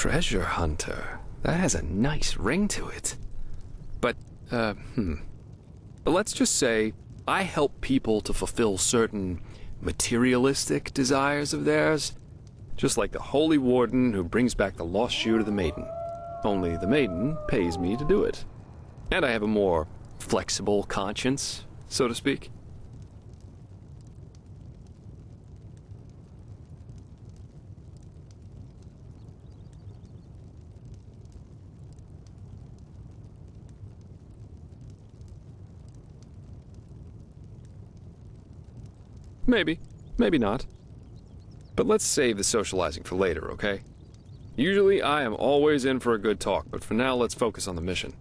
Treasure hunter. That has a nice ring to it. But, let's just say I help people to fulfill certain materialistic desires of theirs, just like the holy warden who brings back the lost shoe to the maiden. Only the maiden pays me to do it. And I have a more flexible conscience, so to speak. Maybe. Maybe not. But let's save the socializing for later, okay? Usually I am always in for a good talk, but for now let's focus on the mission.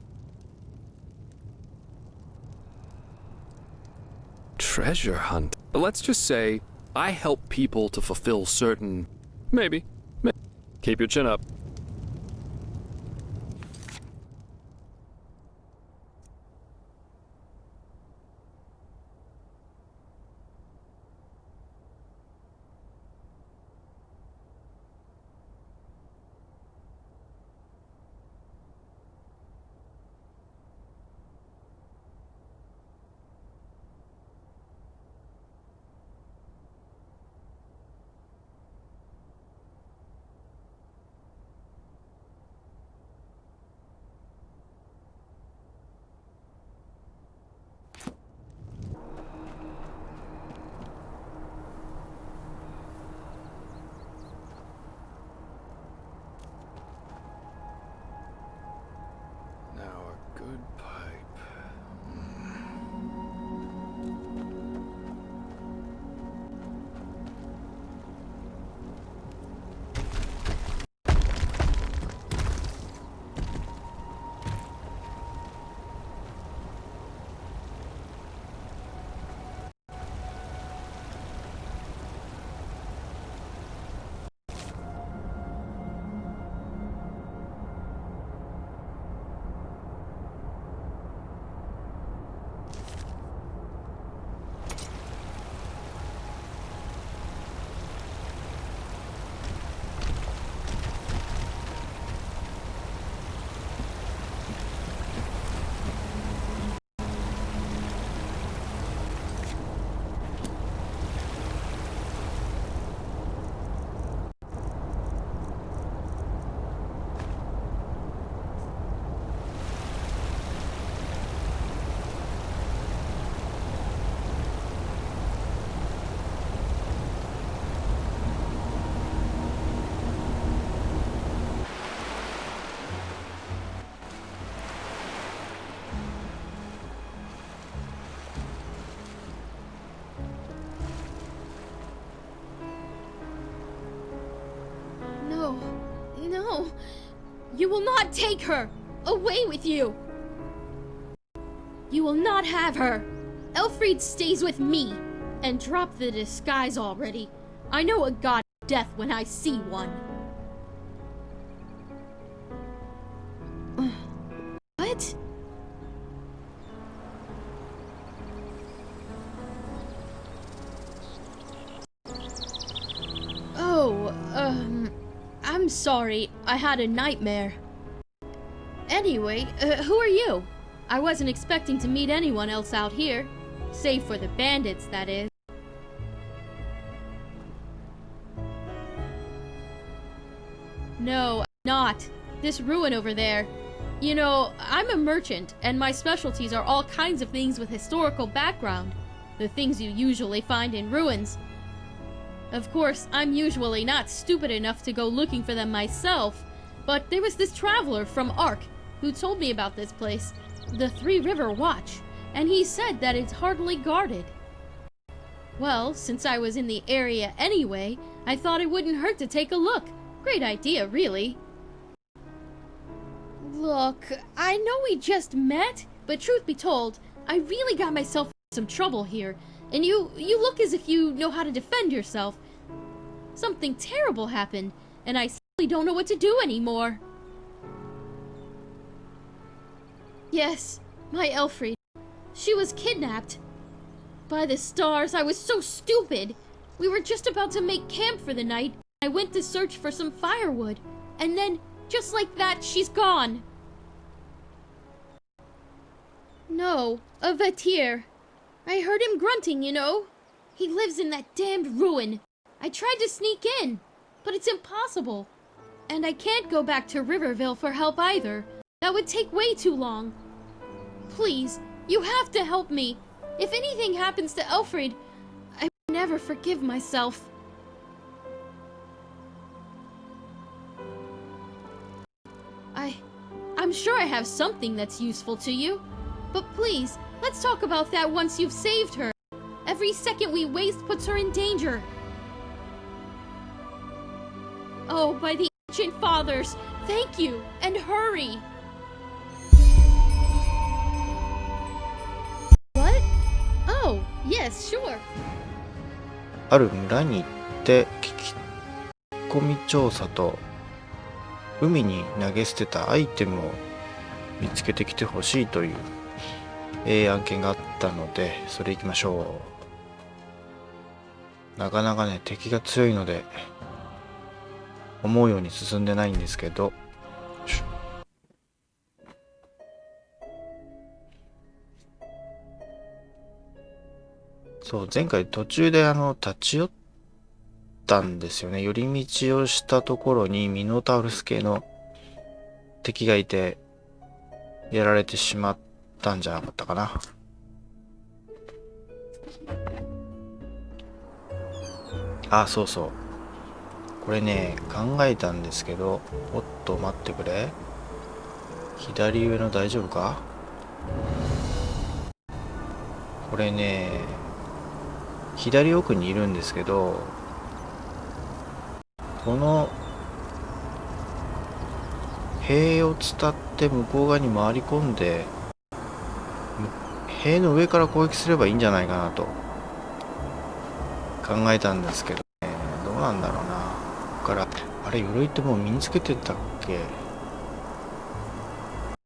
Treasure hunt. Let's just say I help people to fulfill certain... Maybe. Keep your chin up. Good pipe. No! You will not take her! Away with you! You will not have her! Elfried stays with me! And drop the disguise already. I know a god of death when I see one. What? Oh, I'm sorry. I had a nightmare. Anyway, who are you? I wasn't expecting to meet anyone else out here. Save for the bandits, that is. No, I'm not. This ruin over there. You know, I'm a merchant, and my specialties are all kinds of things with historical background. The things you usually find in ruins. Of course, I'm usually not stupid enough to go looking for them myself, but there was this traveler from Ark who told me about this place, the Three River Watch, and he said that it's hardly guarded. Well, since I was in the area anyway, I thought it wouldn't hurt to take a look. Great idea, really. Look, I know we just met, but truth be told, I really got myself in some trouble here, and you look as if you know how to defend yourself. Something terrible happened, and I simply don't know what to do anymore. Yes, my Elfried. She was kidnapped. By the stars, I was so stupid. We were just about to make camp for the night. I went to search for some firewood, and then Just like that, she's gone. No, a Vatir. I heard him grunting, you know. He lives in that damned ruin. I tried to sneak in, but it's impossible. And I can't go back to Riverville for help either. That would take way too long. Please, you have to help me. If anything happens to Alfred, I will never forgive myself. I'm sure I have something that's useful to you. But please, let's talk about that once you've saved her. Every second we waste puts her in danger. Oh, by the ancient fathers, thank you, and hurry! What? Oh, yes, sure. ある村に行って聞き込み調査と海に投げ捨てたアイテムを見つけてきてほしいという案件があったので、それ行きましょう。なかなかね、敵が強いので思うように進んでないんですけど、そう、前回途中で立ち寄ったんですよね。寄り道をしたところにミノタウルス系の敵がいてやられてしまったんじゃなかったかな。あ、そうそう。これね、考えたんですけど、おっと待ってくれ。左上の大丈夫か？これね、左奥にいるんですけど、この塀を伝って向こう側に回り込んで、塀の上から攻撃すればいいんじゃないかなと考えたんですけどね、どうなんだろうな。ここから、あれ、鎧ってもう身につけてたっけ？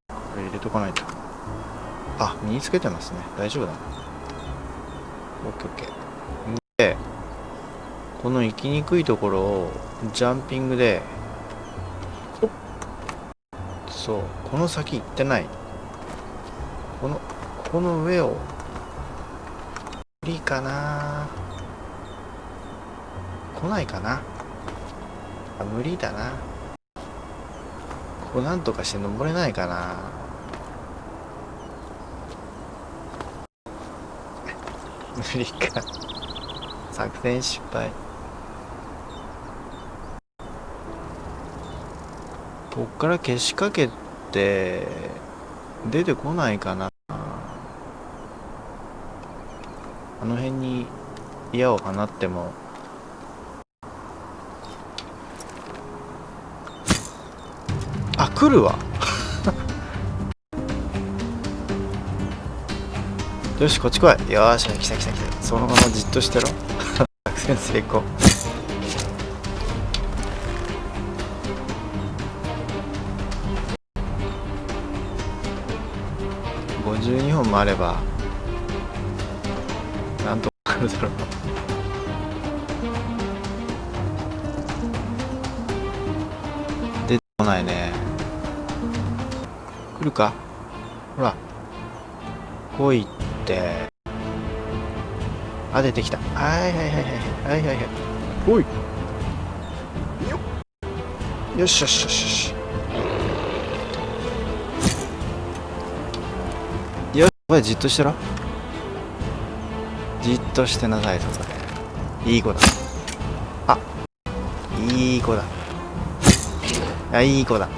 これ入れとかないと。あ、身につけてますね。大丈夫だな。オッケーオッケー。で、この行きにくいところをジャンピングで、そう、この先行ってない。この上を、無理かな。来ないかな。あ、無理だな。ここなんとかして登れないかな。無理か。作戦失敗。こっから消しかけて出てこないかな。あの辺に矢を放っても来るわよし、こっち来い。よーし、来た来た来た。そのままじっとしてろ作戦成功。52本もあればなんとかなるだろう。出てこないね。来るか？ほら来いって。あ、出てきた。はいはいはいはいはいはいはい。おいよしよしよしよしよし。おい、じっとしてろ。じっとしてなさい。そこでいい子だ。あ、いい子だ。あ、いい子だ。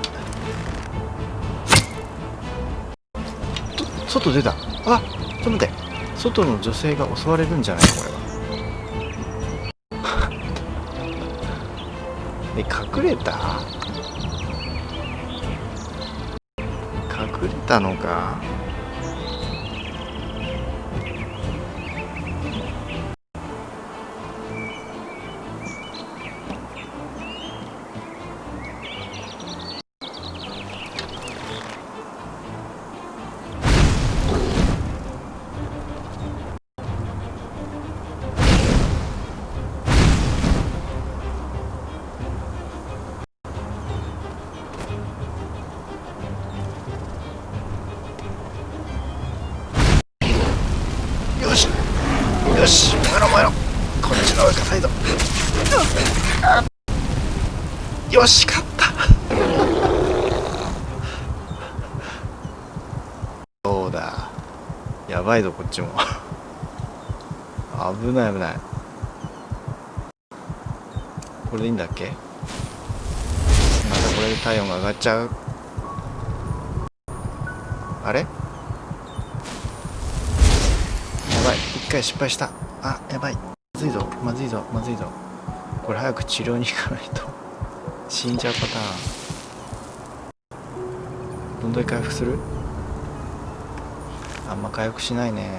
外出た。あ、ちょっと待って。外の女性が襲われるんじゃないのこれは。隠れた？隠れたのか。よしよし、燃えろ燃えろ。こっちの上かサイド。よし、勝った。そうだ、やばいぞこっちも。危ない危ない。これでいいんだっけ。またこれで体温が上がっちゃう。あれ、やばい、一回失敗した。あ、やばい、まずいぞまずいぞまずいぞ。これ早く治療に行かないと死んじゃうパターン。どんどん回復する。あんま回復しないね。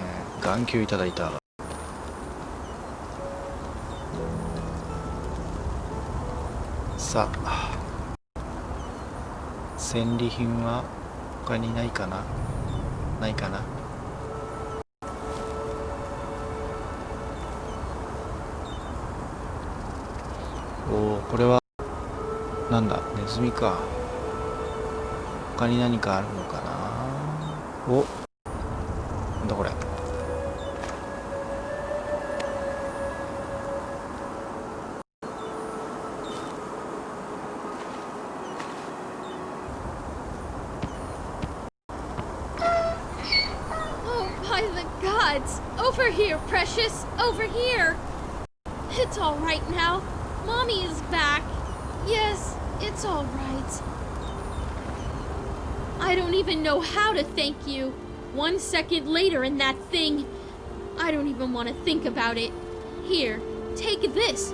眼球いただいた。さあ、戦利品は他にないかな。ないかな。おお、これはなんだ、ネズミか。他に何かあるのかな。お、なんだこれ。Oh, by the gods! Over here, precious! Over here! It's all right now. Mommy is back. Yes, it's all right. I don't even know how to thank you. 1 second later in that thing. I don't even want to think about it. Here, take this.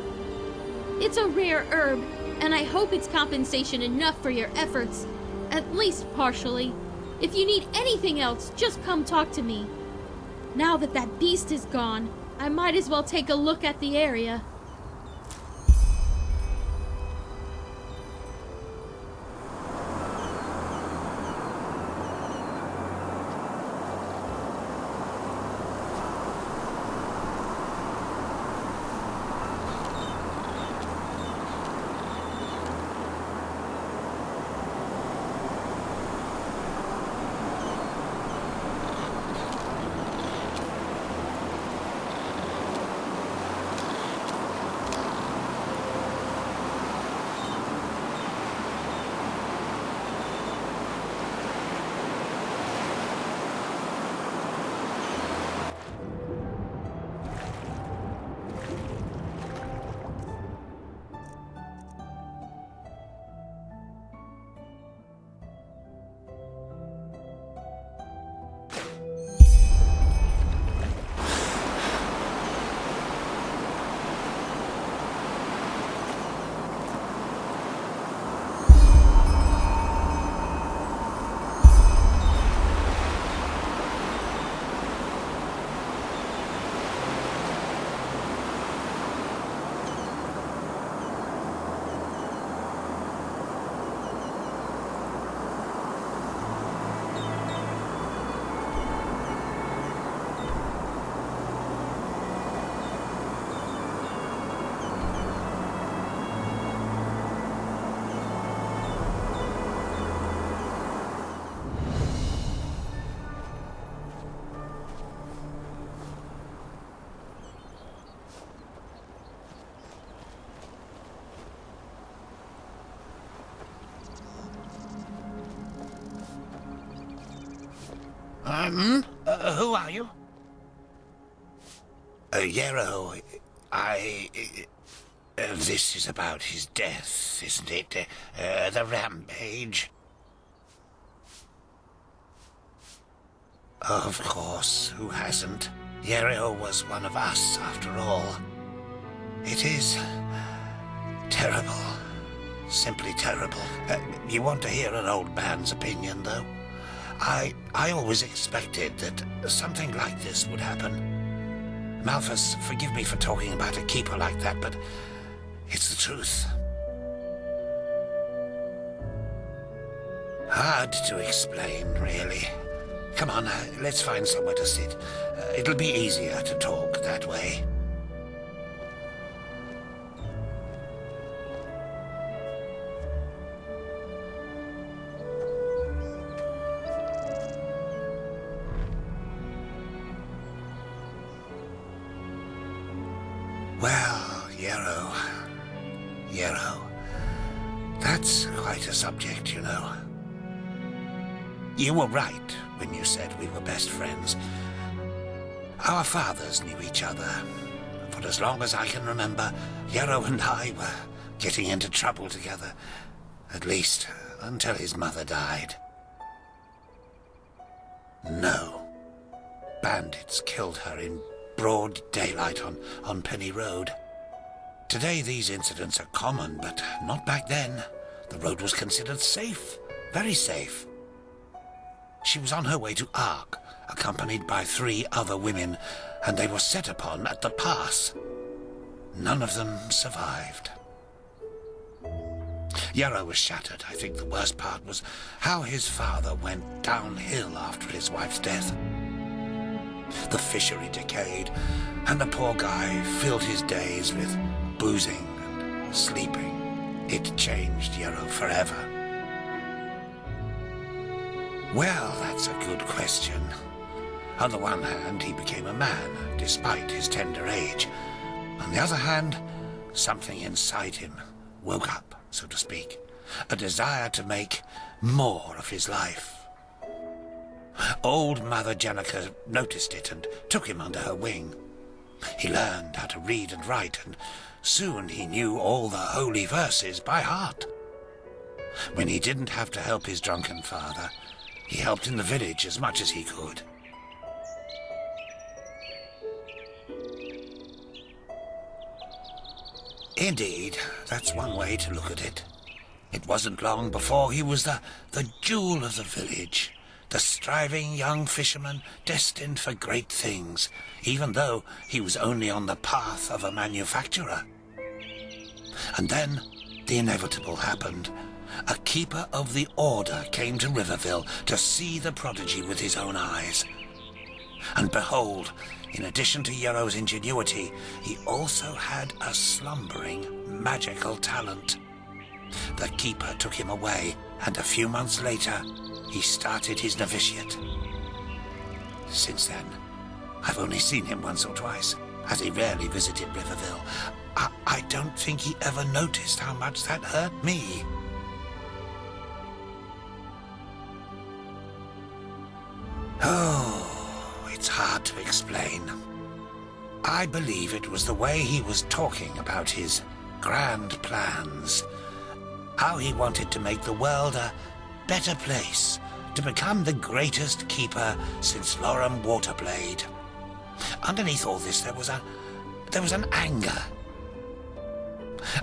It's a rare herb, and I hope it's compensation enough for your efforts. At least partially. If you need anything else, just come talk to me. Now that that beast is gone, I might as well take a look at the area. Who are you? Yarrow, this is about his death, isn't it? The rampage. Of course, who hasn't? Yarrow was one of us, after all. It is terrible. Simply terrible. You want to hear an old man's opinion, though? I always expected that something like this would happen. Malthus, forgive me for talking about a keeper like that, but it's the truth. Hard to explain, really. Come on, let's find somewhere to sit. It'll be easier to talk that way. Yarrow. Yarrow. That's quite a subject, you know. You were right when you said we were best friends. Our fathers knew each other. For as long as I can remember, Yarrow and I were getting into trouble together. At least, until his mother died. No. Bandits killed her in broad daylight on Penny Road. Today these incidents are common, but not back then. The road was considered safe, very safe. She was on her way to Ark, accompanied by 3 other women, and they were set upon at the pass. None of them survived. Yarrow was shattered. I think the worst part was how his father went downhill after his wife's death. The fishery decayed, and the poor guy filled his days with boozing and sleeping. It changed Yarrow forever. Well, that's a good question. On the one hand, he became a man, despite his tender age. On the other hand, something inside him woke up, so to speak. A desire to make more of his life. Old Mother Jenica noticed it and took him under her wing. He learned how to read and write, and soon he knew all the holy verses by heart. When he didn't have to help his drunken father, he helped in the village as much as he could. Indeed, that's one way to look at it. It wasn't long before he was the jewel of the village, the striving young fisherman destined for great things, even though he was only on the path of a manufacturer. And then the inevitable happened. A keeper of the order came to Riverville to see the prodigy with his own eyes. And behold, in addition to Yarrow's ingenuity, he also had a slumbering magical talent. The keeper took him away, and a few months later, he started his novitiate. Since then, I've only seen him once or twice, as he rarely visited Riverville. I don't think he ever noticed how much that hurt me. Oh, it's hard to explain. I believe it was the way he was talking about his grand plans. How he wanted to make the world a better place, to become the greatest keeper since Loram Waterblade. Underneath all this, there was an anger.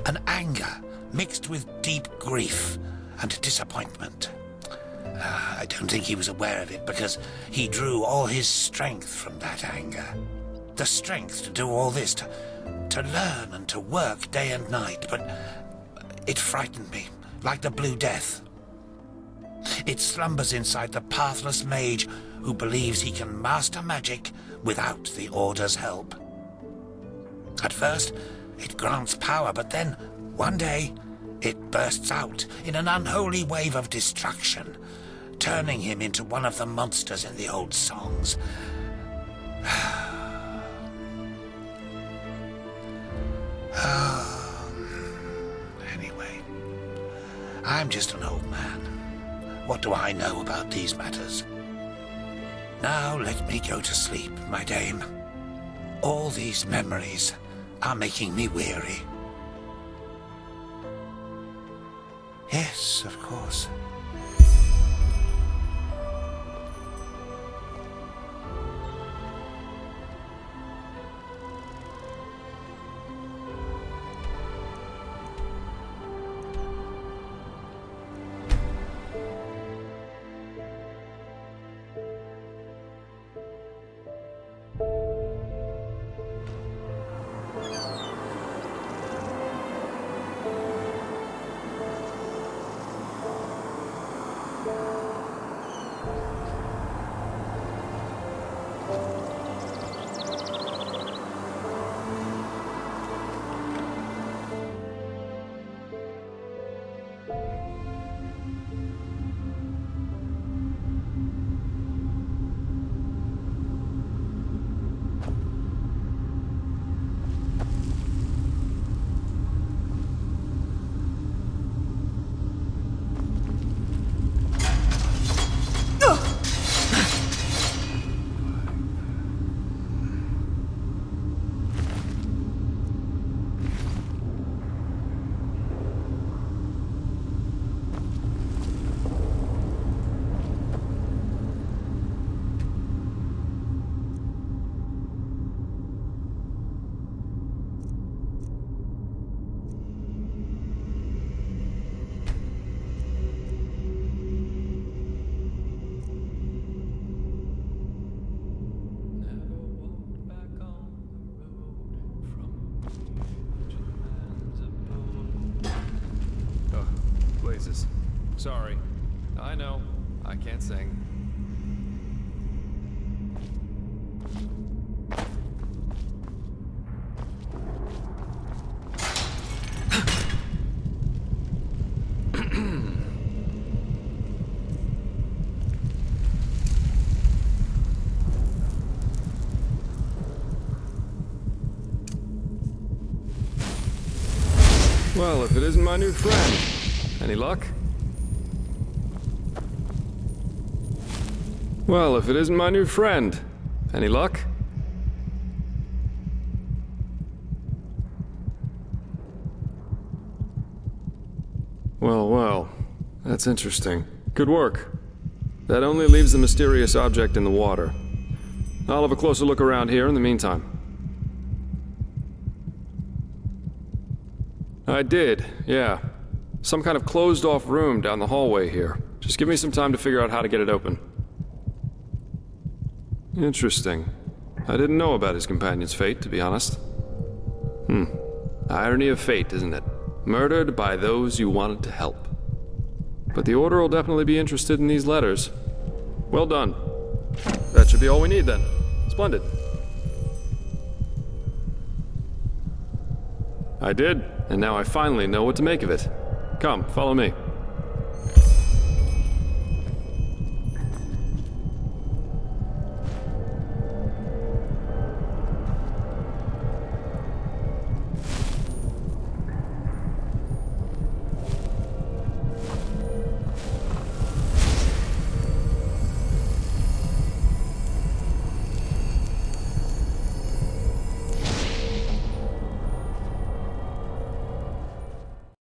An anger mixed with deep grief and disappointment. I don't think he was aware of it because he drew all his strength from that anger. The strength to do all this, to learn and to work day and night, but it frightened me, like the Blue Death. It slumbers inside the pathless mage who believes he can master magic without the Order's help. At first, it grants power, but then, one day, it bursts out in an unholy wave of destruction, turning him into one of the monsters in the old songs. Anyway, I'm just an old man. What do I know about these matters? Now let me go to sleep, my dame. All these memories are making me weary. Yes, of course. noises. Sorry. I know. I can't sing. Well, if it isn't my new friend. Any luck? Well, if it isn't my new friend. Any luck? Well, that's interesting. Good work. That only leaves the mysterious object in the water. I'll have a closer look around here in the meantime. I did, yeah. Some kind of closed-off room down the hallway here. Just give me some time to figure out how to get it open. Interesting. I didn't know about his companion's fate, to be honest. Irony of fate, isn't it? Murdered by those you wanted to help. But the Order will definitely be interested in these letters. Well done. That should be all we need then. Splendid. I did, and now I finally know what to make of it. Come, follow me.